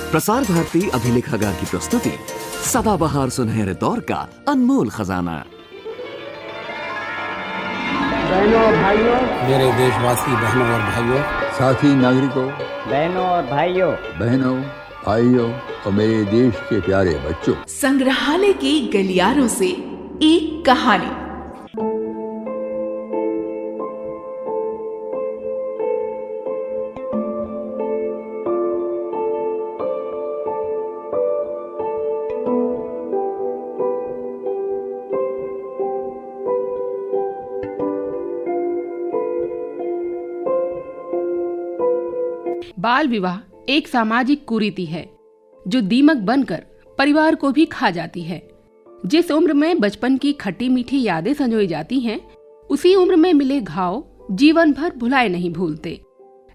प्रसार भारती अभिलेखागार की प्रस्तुति सदाबहार सुनहरे दौर का अनमोल खजाना। बहनों और भाइयों, मेरे देशवासी बहनों और भाइयों, साथी नागरिकों, बहनों और भाइयों, बहनों भाइयों और मेरे देश के प्यारे बच्चों, संग्रहालय की गलियारों से एक कहानी। बाल विवाह एक सामाजिक कुरीति है जो दीमक बनकर परिवार को भी खा जाती है। जिस उम्र में बचपन की खट्टी मीठी यादें संजोई जाती हैं, उसी उम्र में मिले घाव जीवन भर भुलाए नहीं भूलते।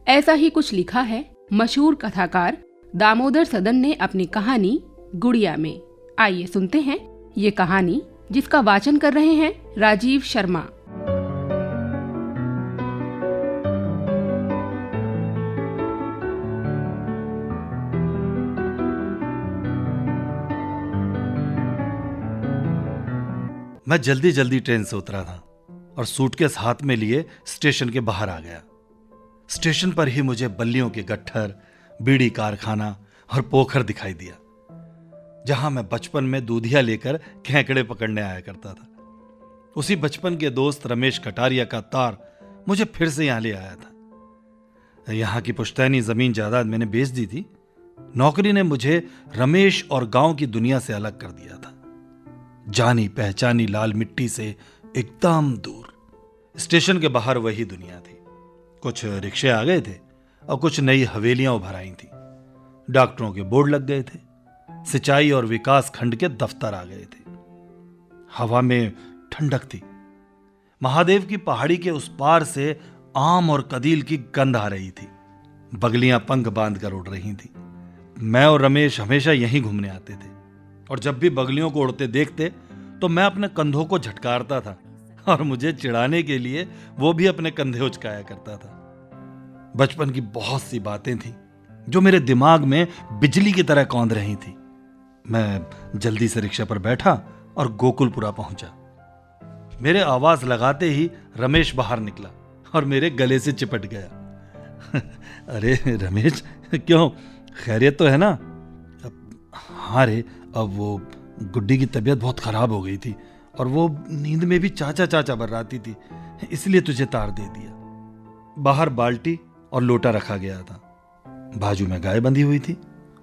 ऐसा ही कुछ लिखा है मशहूर कथाकार दामोदर सदन ने अपनी कहानी गुड़िया में। आइए सुनते हैं ये कहानी, जिसका वाचन कर रहे हैं राजीव शर्मा। मैं जल्दी जल्दी ट्रेन से उतरा था और सूटकेस हाथ में लिए स्टेशन के बाहर आ गया। स्टेशन पर ही मुझे बल्लियों के गट्ठर, बीड़ी कारखाना और पोखर दिखाई दिया, जहां मैं बचपन में दूधिया लेकर केकड़े पकड़ने आया करता था। उसी बचपन के दोस्त रमेश कटारिया का तार मुझे फिर से यहां ले आया था। यहां की पुश्तैनी जमीन जायदाद मैंने बेच दी थी। नौकरी ने मुझे रमेश और गांव की दुनिया से अलग कर दिया था, जानी पहचानी लाल मिट्टी से एकदम दूर। स्टेशन के बाहर वही दुनिया थी। कुछ रिक्शे आ गए थे और कुछ नई हवेलियां उभर आई थी। डॉक्टरों के बोर्ड लग गए थे। सिंचाई और विकास खंड के दफ्तर आ गए थे। हवा में ठंडक थी। महादेव की पहाड़ी के उस पार से आम और कदील की गंध आ रही थी। बगलियां पंख बांधकर उड़ रही थी। मैं और रमेश हमेशा यहीं घूमने आते थे और जब भी बगलियों को उड़ते देखते तो मैं अपने कंधों को झटकारता था और मुझे चिढ़ाने के लिए वो भी अपने कंधे उचकाया करता था। बचपन की बहुत सी बातें थीं जो मेरे दिमाग में बिजली की तरह कौंध रही थी। मैं जल्दी से रिक्शा पर बैठा और गोकुलपुरा पहुंचा। मेरे आवाज लगाते ही रमेश बाहर निकला और मेरे गले से चिपट गया। अरे रमेश, क्यों, खैरियत तो है ना? हाँ रे, अब वो गुड्डी की तबीयत बहुत खराब हो गई थी और वो नींद में भी चाचा चाचा बर्राती थी, इसलिए तुझे तार दे दिया। बाहर बाल्टी और लोटा रखा गया था। बाजू में गाय बंधी हुई थी।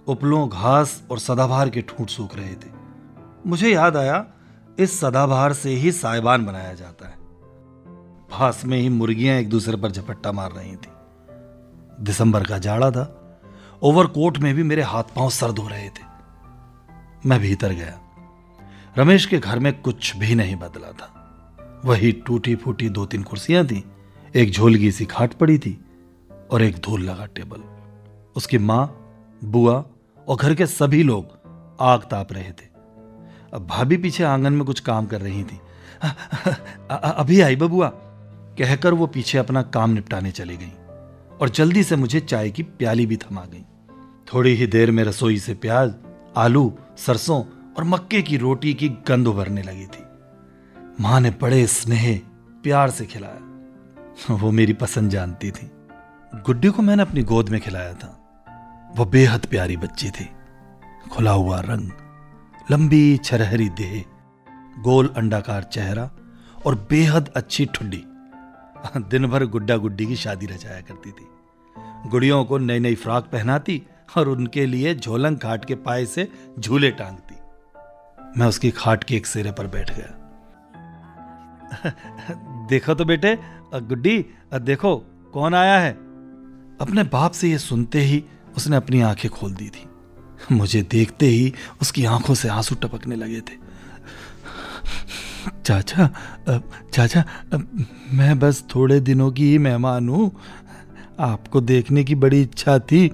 उपलों घास और सदाबहार के ठूंठ सूख रहे थे। मुझे याद आया, इस सदाबहार से ही साइबान बनाया जाता है। पास में ही मुर्गियां एक दूसरे पर झपट्टा मार रही थी। दिसंबर का जाड़ा था। ओवरकोट में भी मेरे हाथ पांव सर्द हो रहे थे। मैं भीतर गया। रमेश के घर में कुछ भी नहीं बदला था। वही टूटी फूटी 2-3 कुर्सियां थी, एक झोलगी सी खाट पड़ी थी और एक धूल लगा टेबल। उसकी मां, बुआ और घर के सभी लोग आग ताप रहे थे। अब भाभी पीछे आंगन में कुछ काम कर रही थी। अभी आई बबुआ, कहकर वो पीछे अपना काम निपटाने चली गई और जल्दी से मुझे चाय की प्याली भी थमा गई। थोड़ी ही देर में रसोई से प्याज, आलू, सरसों और मक्के की रोटी की गंध उभरने लगी थी। मां ने बड़े स्नेह प्यार से खिलाया। वो मेरी पसंद जानती थी। गुड्डी को मैंने अपनी गोद में खिलाया था। वो बेहद प्यारी बच्ची थी। खुला हुआ रंग, लंबी छरहरी देह, गोल अंडाकार चेहरा और बेहद अच्छी ठुड्डी। दिन भर गुड्डा गुड्डी की शादी रचाया करती थी। गुड़ियों को नई नई फ्रॉक पहनाती और उनके लिए झोलंग खाट के पाए से झूले टांगती। मैं उसकी खाट के एक सिरे पर बैठ गया। देखो तो बेटे, गुड्डी, देखो कौन आया है। अपने बाप से ये सुनते ही उसने अपनी आंखें खोल दी थी। मुझे देखते ही उसकी आंखों से आंसू टपकने लगे थे। चाचा, चाचा, मैं बस थोड़े दिनों की ही मेहमान हूं। आपको देखने की बड़ी इच्छा थी।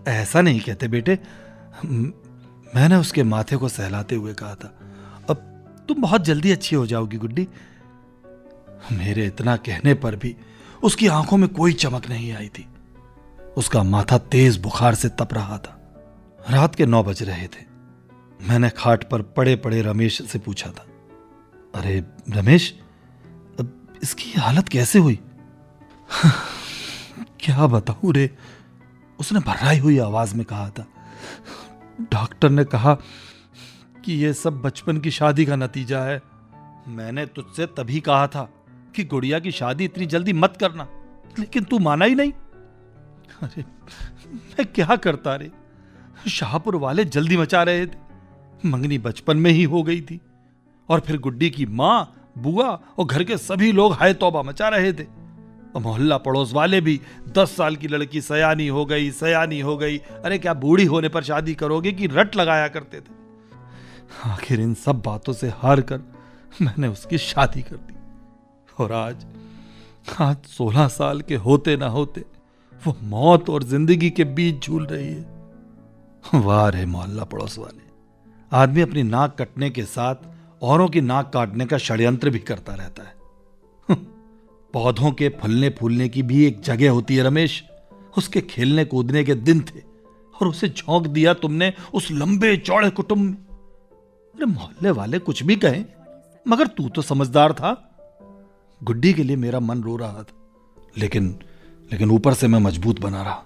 ऐसा नहीं कहते बेटे, मैंने उसके माथे को सहलाते हुए कहा था। अब तुम बहुत जल्दी अच्छी हो जाओगी गुड्डी। मेरे इतना कहने पर भी उसकी आंखों में कोई चमक नहीं आई थी। उसका माथा तेज बुखार से तप रहा था। रात के 9 बज रहे थे। मैंने खाट पर पड़े पड़े रमेश से पूछा था, अरे रमेश, अब इसकी हालत कैसे हुई? क्या बताऊं रे, उसने भर्राई हुई आवाज में कहा था। डॉक्टर ने कहा कि यह सब बचपन की शादी का नतीजा है। मैंने तुझसे तभी कहा था कि गुड़िया की शादी इतनी जल्दी मत करना, लेकिन तू माना ही नहीं। अरे मैं क्या करता रे, शाहपुर वाले जल्दी मचा रहे थे। मंगनी बचपन में ही हो गई थी और फिर गुड्डी की माँ, बुआ और घर के सभी लोग हाय तौबा मचा रहे थे। और मोहल्ला पड़ोस वाले भी 10 साल की लड़की सयानी हो गई, सयानी हो गई, अरे क्या बूढ़ी होने पर शादी करोगे कि रट लगाया करते थे। आखिर इन सब बातों से हार कर मैंने उसकी शादी कर दी। और आज 16 साल के होते ना होते वो मौत और जिंदगी के बीच झूल रही है। वाह रे मोहल्ला पड़ोस वाले, आदमी अपनी नाक कटने के साथ औरों की नाक काटने का षड्यंत्र भी करता रहता है। पौधों के फलने फूलने की भी एक जगह होती है रमेश। उसके खेलने कूदने के दिन थे और उसे झोंक दिया तुमने उस लंबे चौड़े कुटुंब में। अरे मोहल्ले वाले कुछ भी कहें, मगर तू तो समझदार था। गुड्डी के लिए मेरा मन रो रहा था, लेकिन ऊपर से मैं मजबूत बना रहा।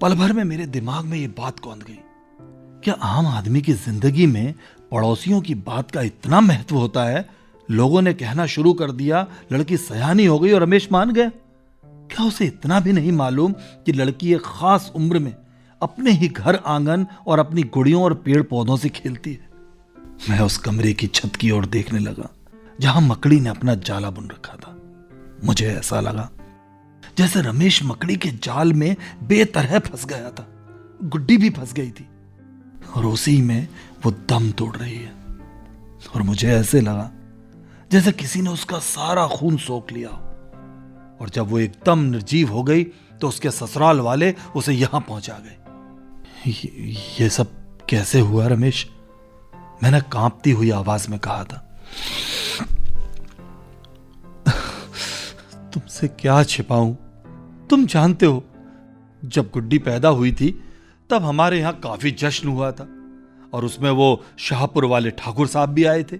पल भर में मेरे दिमाग में यह बात कौंध गई, क्या आम आदमी की जिंदगी में पड़ोसियों की बात का इतना महत्व होता है? लोगों ने कहना शुरू कर दिया लड़की सयानी हो गई और रमेश मान गया। क्या उसे इतना भी नहीं मालूम कि लड़की एक खास उम्र में अपने ही घर आंगन और अपनी गुड़ियों और पेड़ पौधों से खेलती है? मैं उस कमरे की छत की ओर देखने लगा जहां मकड़ी ने अपना जाला बुन रखा था। मुझे ऐसा लगा जैसे रमेश मकड़ी के जाल में बेतरह फंस गया था। गुड्डी भी फंस गई थी और उसी में वो दम तोड़ रही है। और मुझे ऐसे लगा जैसे किसी ने उसका सारा खून सोख लिया। और जब वो एकदम निर्जीव हो गई तो उसके ससुराल वाले उसे यहां पहुंचा गए। ये सब कैसे हुआ रमेश? मैंने कांपती हुई आवाज में कहा था। तुमसे क्या छिपाऊं, तुम जानते हो, जब गुड्डी पैदा हुई थी तब हमारे यहां काफी जश्न हुआ था और उसमें वो शाहपुर वाले ठाकुर साहब भी आए थे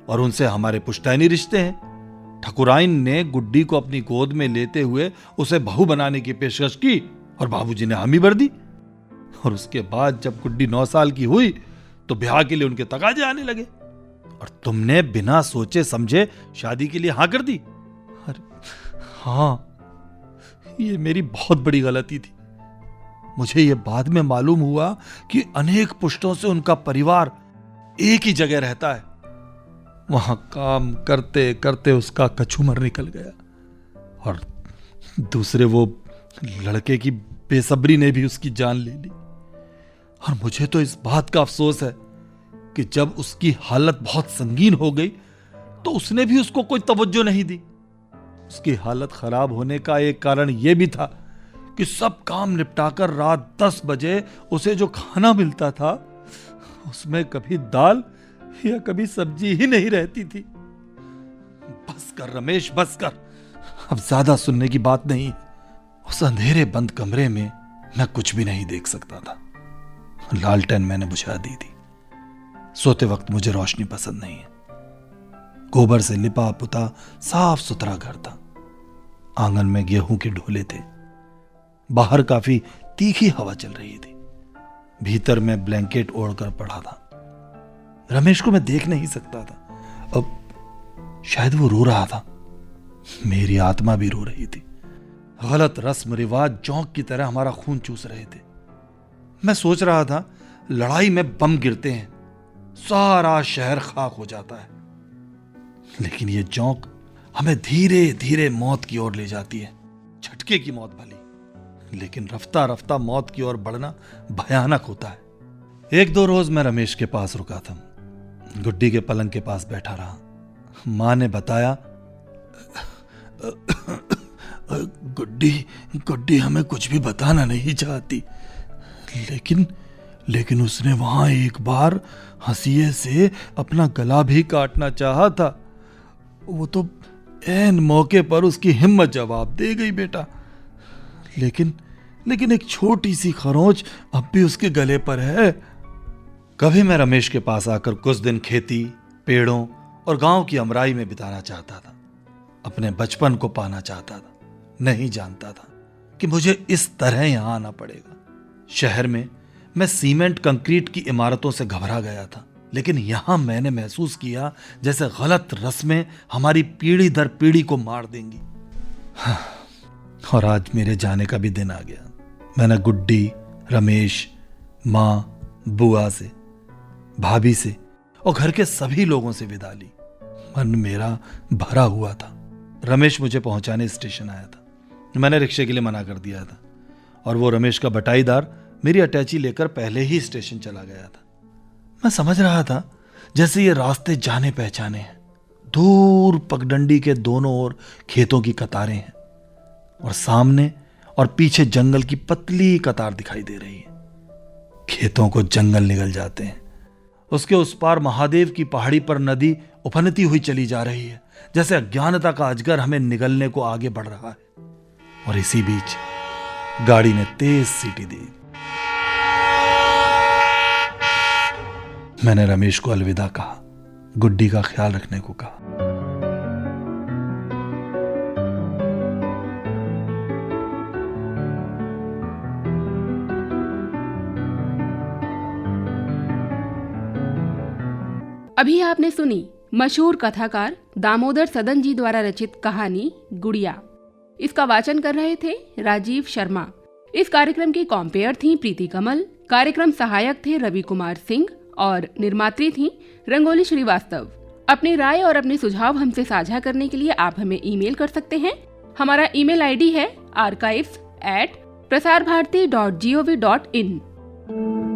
और उनसे हमारे पुश्तैनी रिश्ते हैं। ठकुराइन ने गुड्डी को अपनी गोद में लेते हुए उसे बहू बनाने की पेशकश की और बाबूजी ने हामी भर दी। और उसके बाद जब गुड्डी 9 साल की हुई तो ब्याह के लिए उनके तकाजे आने लगे और तुमने बिना सोचे समझे शादी के लिए हां कर दी। अरे हां, ये मेरी बहुत बड़ी गलती थी। मुझे यह बाद में मालूम हुआ कि अनेक पुश्तों से उनका परिवार एक ही जगह रहता है। वहां काम करते करते उसका कछुमर निकल गया और दूसरे वो लड़के की बेसब्री ने भी उसकी जान ले ली। और मुझे तो इस बात का अफसोस है कि जब उसकी हालत बहुत संगीन हो गई तो उसने भी उसको कोई तवज्जो नहीं दी। उसकी हालत खराब होने का एक कारण यह भी था कि सब काम निपटाकर रात 10 बजे उसे जो खाना मिलता था उसमें कभी दाल या कभी सब्जी ही नहीं रहती थी। बस कर रमेश, बस कर, अब ज्यादा सुनने की बात नहीं। उस अंधेरे बंद कमरे में मैं कुछ भी नहीं देख सकता था। लालटेन मैंने बुझा दी थी। सोते वक्त मुझे रोशनी पसंद नहीं है। गोबर से लिपा पुता साफ सुथरा घर था। आंगन में गेहूं के ढोले थे। बाहर काफी तीखी हवा चल रही थी। भीतर मैं ब्लैंकेट ओढ़कर पड़ा था। रमेश को मैं देख नहीं सकता था। अब शायद वो रो रहा था, मेरी आत्मा भी रो रही थी। गलत रस्म रिवाज जोंक की तरह हमारा खून चूस रहे थे। मैं सोच रहा था लड़ाई में बम गिरते हैं, सारा शहर खाक हो जाता है, लेकिन ये जोंक हमें धीरे धीरे मौत की ओर ले जाती है। झटके की मौत भली, लेकिन रफ्ता रफ्ता मौत की ओर बढ़ना भयानक होता है। 1-2 रोज मैं रमेश के पास रुका था। गुड्डी के पलंग के पास बैठा रहा। मां ने बताया, गुड्डी हमें कुछ भी बताना नहीं चाहती, लेकिन उसने वहां एक बार हंसिए से अपना गला भी काटना चाहा था। वो तो ऐन मौके पर उसकी हिम्मत जवाब दे गई बेटा। लेकिन एक छोटी सी खरोंच अब भी उसके गले पर है। कभी मैं रमेश के पास आकर कुछ दिन खेती, पेड़ों और गांव की अमराई में बिताना चाहता था। अपने बचपन को पाना चाहता था। नहीं जानता था कि मुझे इस तरह यहां आना पड़ेगा। शहर में मैं सीमेंट कंक्रीट की इमारतों से घबरा गया था, लेकिन यहां मैंने महसूस किया जैसे गलत रस्में हमारी पीढ़ी दर पीढ़ी को मार देंगी। और आज मेरे जाने का भी दिन आ गया। मैंने गुड्डी, रमेश, मां, बुआ से, भाभी से और घर के सभी लोगों से विदा ली। मन मेरा भरा हुआ था। रमेश मुझे पहुंचाने स्टेशन आया था। मैंने रिक्शे के लिए मना कर दिया था और वो रमेश का बटाईदार मेरी अटैची लेकर पहले ही स्टेशन चला गया था। मैं समझ रहा था जैसे ये रास्ते जाने पहचाने हैं। दूर पगडंडी के दोनों ओर खेतों की कतारें हैं और सामने और पीछे जंगल की पतली कतार दिखाई दे रही है। खेतों को जंगल निगल जाते हैं। उसके उस पार महादेव की पहाड़ी पर नदी उफनती हुई चली जा रही है, जैसे अज्ञानता का अजगर हमें निगलने को आगे बढ़ रहा है। और इसी बीच गाड़ी ने तेज सीटी दी। मैंने रमेश को अलविदा कहा, गुड्डी का ख्याल रखने को कहा। अभी आपने सुनी मशहूर कथाकार दामोदर सदन जी द्वारा रचित कहानी गुड़िया। इसका वाचन कर रहे थे राजीव शर्मा। इस कार्यक्रम की कॉम्पेयर थी प्रीति कमल। कार्यक्रम सहायक थे रवि कुमार सिंह और निर्मात्री थी रंगोली श्रीवास्तव। अपनी राय और अपने सुझाव हमसे साझा करने के लिए आप हमें ईमेल कर सकते हैं। हमारा ईमेल आईडी है archives@prasarbharati.gov.in।